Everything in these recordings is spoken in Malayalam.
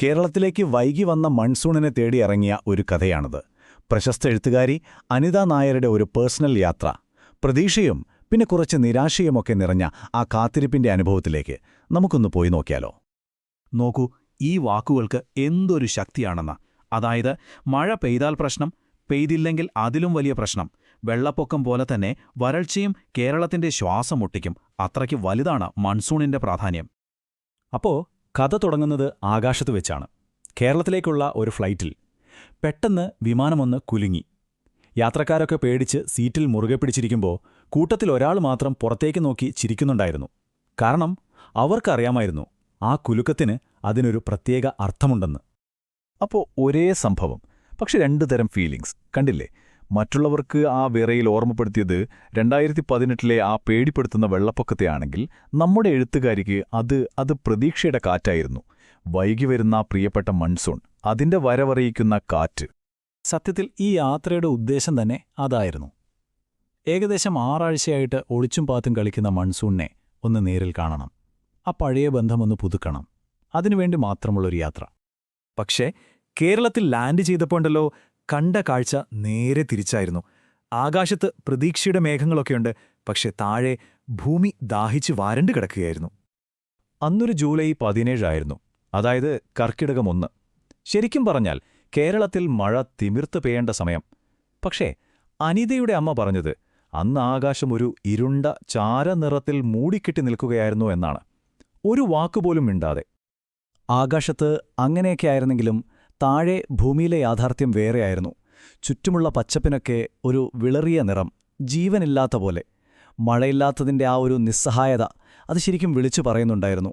കേരളത്തിലേക്ക് വൈകി വന്ന മൺസൂണിനെ തേടി ഇറങ്ങിയ ഒരു കഥയാണിത്. പ്രശസ്ത എഴുത്തുകാരി അനിത നായരുടെ ഒരു പേഴ്സണൽ യാത്ര. പ്രതീക്ഷയും പിന്നെ കുറച്ച് നിരാശയുമൊക്കെ നിറഞ്ഞ ആ കാത്തിരിപ്പിന്റെ അനുഭവത്തിലേക്ക് നമുക്കൊന്ന് പോയി നോക്കിയാലോ? നോക്കൂ, ഈ വാക്കുകൾക്ക് എന്തൊരു ശക്തിയാണെന്ന്. അതായത്, മഴ പെയ്താൽ പ്രശ്നം, പെയ്തില്ലെങ്കിൽ അതിലും വലിയ പ്രശ്നം. വെള്ളപ്പൊക്കം പോലെ തന്നെ വരൾച്ചയും കേരളത്തിന്റെ ശ്വാസം മുട്ടിക്കും. അത്രയ്ക്ക് വലുതാണ് മൺസൂണിന്റെ പ്രാധാന്യം. അപ്പോ കഥ തുടങ്ങുന്നത് ആകാശത്ത് വെച്ചാണ്. കേരളത്തിലേക്കുള്ള ഒരു ഫ്ലൈറ്റിൽ പെട്ടെന്ന് വിമാനമൊന്ന് കുലുങ്ങി. യാത്രക്കാരൊക്കെ പേടിച്ച് സീറ്റിൽ മുറുകെ പിടിച്ചിരിക്കുമ്പോൾ കൂട്ടത്തിൽ ഒരാൾ മാത്രം പുറത്തേക്ക് നോക്കി ചിരിക്കുന്നുണ്ടായിരുന്നു. കാരണം അവർക്കറിയാമായിരുന്നു ആ കുലുക്കത്തിന് അതിനൊരു പ്രത്യേക അർത്ഥമുണ്ടെന്ന്. അപ്പോൾ ഒരേ സംഭവം, പക്ഷെ രണ്ടു തരം ഫീലിംഗ്സ്. കണ്ടില്ലേ? മറ്റുള്ളവർക്ക് ആ വിറയിൽ ഓർമ്മപ്പെടുത്തിയത് 2018 ആ പേടിപ്പെടുത്തുന്ന വെള്ളപ്പൊക്കത്തെയാണെങ്കിൽ നമ്മുടെ എഴുത്തുകാരിക്ക് അത് പ്രതീക്ഷയുടെ കാറ്റായിരുന്നു. വൈകി വരുന്ന പ്രിയപ്പെട്ട മൺസൂൺ, അതിന്റെ വരവറിയിക്കുന്ന കാറ്റ്. സത്യത്തിൽ ഈ യാത്രയുടെ ഉദ്ദേശം തന്നെ അതായിരുന്നു. ഏകദേശം 6 ആഴ്ചയായിട്ട് ഒളിച്ചും പാത്തും കളിക്കുന്ന മൺസൂണിനെ ഒന്ന് നേരിൽ കാണണം. ആ പഴയ ബന്ധമൊന്ന് പുതുക്കണം. അതിനുവേണ്ടി മാത്രമുള്ളൊരു യാത്ര. പക്ഷേ കേരളത്തിൽ ലാൻഡ് ചെയ്തപ്പോണ്ടല്ലോ കണ്ട കാഴ്ച നേരെ തിരിച്ചായിരുന്നു. ആകാശത്ത് പ്രതീക്ഷയുടെ മേഘങ്ങളൊക്കെയുണ്ട്, പക്ഷെ താഴെ ഭൂമി ദാഹിച്ച് വാരണ്ടു കിടക്കുകയായിരുന്നു. അന്നൊരു ജൂലൈ 17 ആയിരുന്നു. അതായത് കർക്കിടകം 1. ശരിക്കും പറഞ്ഞാൽ കേരളത്തിൽ മഴ തിമിർത്ത് പെയ്യേണ്ട സമയം. പക്ഷേ അനിതയുടെ അമ്മ പറഞ്ഞത് അന്ന് ആകാശം ഒരു ഇരുണ്ട ചാരനിറത്തിൽ മൂടിക്കെട്ടി നിൽക്കുകയായിരുന്നു എന്നാണ്. ഒരു വാക്കുപോലും മിണ്ടാതെ. ആകാശത്ത് അങ്ങനെയൊക്കെയായിരുന്നെങ്കിലും താഴെ ഭൂമിയിലെ യാഥാർത്ഥ്യം വേറെയായിരുന്നു. ചുറ്റുമുള്ള പച്ചപ്പിനൊക്കെ ഒരു വിളറിയ നിറം, ജീവനില്ലാത്ത പോലെ. മഴയില്ലാത്തതിൻ്റെ ആ ഒരു നിസ്സഹായത അത് ശരിക്കും വിളിച്ചു പറയുന്നുണ്ടായിരുന്നു.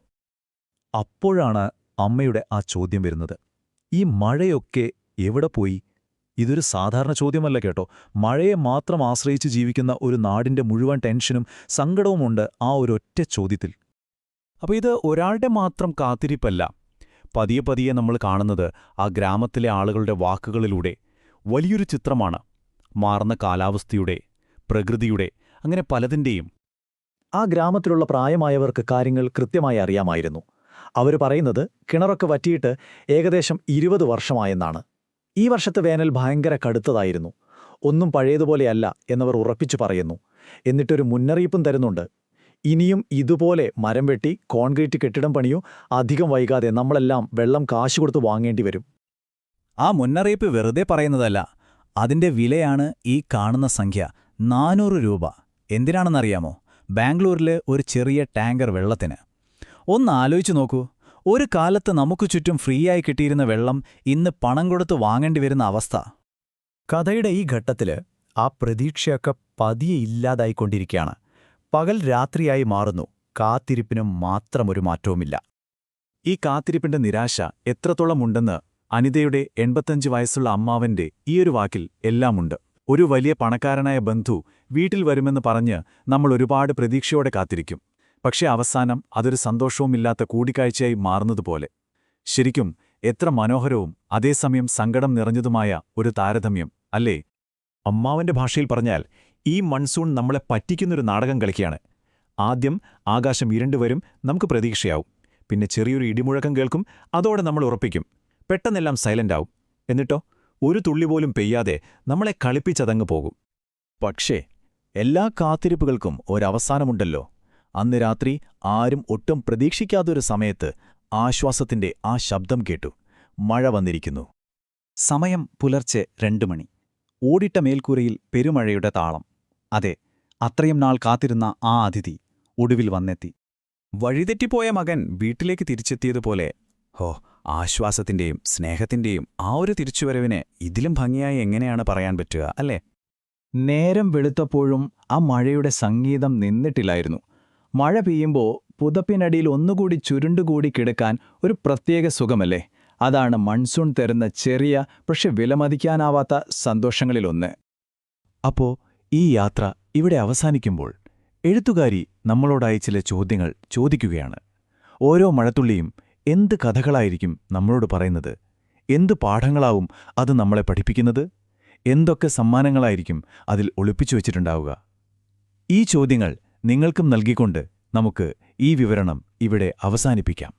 അപ്പോഴാണ് അമ്മയുടെ ആ ചോദ്യം വരുന്നത്. ഈ മഴയൊക്കെ എവിടെ പോയി? ഇതൊരു സാധാരണ ചോദ്യമല്ല കേട്ടോ. മഴയെ മാത്രം ആശ്രയിച്ച് ജീവിക്കുന്ന ഒരു നാടിന്റെ മുഴുവൻ ടെൻഷനും സങ്കടവുമുണ്ട് ആ ഒരൊറ്റ ചോദ്യത്തിൽ. അപ്പോൾ ഇത് ഒരാളുടെ മാത്രം കാത്തിരിപ്പല്ല. പതിയെ പതിയെ നമ്മൾ കാണുന്നത് ആ ഗ്രാമത്തിലെ ആളുകളുടെ വാക്കുകളിലൂടെ വലിയൊരു ചിത്രമാണ്. മാറുന്ന കാലാവസ്ഥയുടെ, പ്രകൃതിയുടെ, അങ്ങനെ പലതിൻ്റെയും. ആ ഗ്രാമത്തിലുള്ള പ്രായമായവർക്ക് കാര്യങ്ങൾ കൃത്യമായി അറിയാമായിരുന്നു. അവർ പറയുന്നത് കിണറൊക്കെ വറ്റിയിട്ട് ഏകദേശം 20 വർഷമായെന്നാണ്. ഈ വർഷത്തെ വേനൽ ഭയങ്കര കടുത്തതായിരുന്നു. ഒന്നും പഴയതുപോലെയല്ല എന്നവർ ഉറപ്പിച്ചു പറയുന്നു. എന്നിട്ടൊരു മുന്നറിയിപ്പും തരുന്നുണ്ട്. ഇനിയും ഇതുപോലെ മരം വെട്ടി കോൺക്രീറ്റ് കെട്ടിടം പണിയോ, അധികം വൈകാതെ നമ്മളെല്ലാം വെള്ളം കാശ് കൊടുത്ത് വാങ്ങേണ്ടി വരും. ആ മുന്നറിയിപ്പ് വെറുതെ പറയുന്നതല്ല. അതിന്റെ വിലയാണ് ഈ കാണുന്ന സംഖ്യ, 400 രൂപ. എന്തിനാണെന്നറിയാമോ? ബാംഗ്ലൂരിലെ ഒരു ചെറിയ ടാങ്കർ വെള്ളത്തിന്. ഒന്ന് ആലോചിച്ചു നോക്കൂ. ഒരു കാലത്ത് നമുക്ക് ചുറ്റും ഫ്രീയായി കിട്ടിയിരുന്ന വെള്ളം ഇന്ന് പണം കൊടുത്ത് വാങ്ങേണ്ടി വരുന്ന അവസ്ഥ. കഥയുടെ ഈ ഘട്ടത്തില് ആ പ്രതീക്ഷയൊക്കെ പതിയെ ഇല്ലാതായിക്കൊണ്ടിരിക്കുകയാണ്. പകൽ രാത്രിയായി മാറുന്നു. കാത്തിരിപ്പിനും മാത്രമൊരു മാറ്റവുമില്ല. ഈ കാത്തിരിപ്പിന്റെ നിരാശ എത്രത്തോളമുണ്ടെന്ന് അനിതയുടെ 85 വയസ്സുള്ള അമ്മാവന്റെ ഈയൊരു വാക്കിൽ എല്ലാമുണ്ട്. ഒരു വലിയ പണക്കാരനായ ബന്ധു വീട്ടിൽ വരുമെന്ന് പറഞ്ഞ് നമ്മൾ ഒരുപാട് പ്രതീക്ഷയോടെ കാത്തിരിക്കും. പക്ഷേ അവസാനം അതൊരു സന്തോഷവുമില്ലാത്ത കൂടിക്കാഴ്ചയായി മാറുന്നതുപോലെ. ശരിക്കും എത്ര മനോഹരവും അതേസമയം സങ്കടം നിറഞ്ഞതുമായ ഒരു താരതമ്യം അല്ലേ? അമ്മാവന്റെ ഭാഷയിൽ പറഞ്ഞാൽ ഈ മൺസൂൺ നമ്മളെ പറ്റിക്കുന്നൊരു നാടകം കളിക്കുകയാണ്. ആദ്യം ആകാശം ഇരുണ്ടുവരും, നമുക്ക് പ്രതീക്ഷയാവും. പിന്നെ ചെറിയൊരു ഇടിമുഴക്കം കേൾക്കും, അതോടെ നമ്മൾ ഉറപ്പിക്കും. പെട്ടെന്നെല്ലാം സൈലന്റാവും. എന്നിട്ടോ ഒരു തുള്ളി പോലും പെയ്യാതെ നമ്മളെ കളിപ്പിച്ചതങ്ങ് പോകും. പക്ഷേ എല്ലാ കാത്തിരിപ്പുകൾക്കും ഒരവസാനമുണ്ടല്ലോ. അന്ന് രാത്രി ആരും ഒട്ടും പ്രതീക്ഷിക്കാത്തൊരു സമയത്ത് ആശ്വാസത്തിന്റെ ആ ശബ്ദം കേട്ടു. മഴ വന്നിരിക്കുന്നു. സമയം പുലർച്ചെ 2 മണി. ഓടിട്ട മേൽക്കൂരയിൽ പെരുമഴയുടെ താളം. അതെ, അത്രയും നാൾ കാത്തിരുന്ന ആ അതിഥി ഒടുവിൽ വന്നെത്തി. വഴിതെറ്റിപ്പോയ മകൻ വീട്ടിലേക്ക് തിരിച്ചെത്തിയതുപോലെ. ആശ്വാസത്തിന്റെയും സ്നേഹത്തിന്റെയും ആ ഒരു തിരിച്ചുവരവിനെ ഇതിലും ഭംഗിയായി എങ്ങനെയാണ് പറയാൻ പറ്റുക, അല്ലേ? നേരം വെളുത്തപ്പോഴും ആ മഴയുടെ സംഗീതം നിന്നിട്ടില്ലായിരുന്നു. മഴ പെയ്യുമ്പോൾ പുതപ്പിനടിയിൽ ഒന്നുകൂടി ചുരുണ്ടുകൂടി കിടക്കാൻ ഒരു പ്രത്യേക സുഖമല്ലേ? അതാണ് മൺസൂൺ തരുന്ന ചെറിയ പക്ഷെ വിലമതിക്കാനാവാത്ത സന്തോഷങ്ങളിലൊന്ന്. അപ്പോ ഈ യാത്ര ഇവിടെ അവസാനിക്കുമ്പോൾ എഴുത്തുകാരി നമ്മളോടായി ചില ചോദ്യങ്ങൾ ചോദിക്കുകയാണ്. ഓരോ മഴത്തുള്ളിയും എന്ത് കഥകളായിരിക്കും നമ്മളോട് പറയുന്നത്? എന്തു പാഠങ്ങളാവും അത് നമ്മളെ പഠിപ്പിക്കുന്നത്? എന്തൊക്കെ സമ്മാനങ്ങളായിരിക്കും അതിൽ ഒളിപ്പിച്ചു വച്ചിട്ടുണ്ടാവുക? ഈ ചോദ്യങ്ങൾ നിങ്ങൾക്കും നൽകിക്കൊണ്ട് നമുക്ക് ഈ വിവരണം ഇവിടെ അവസാനിപ്പിക്കാം.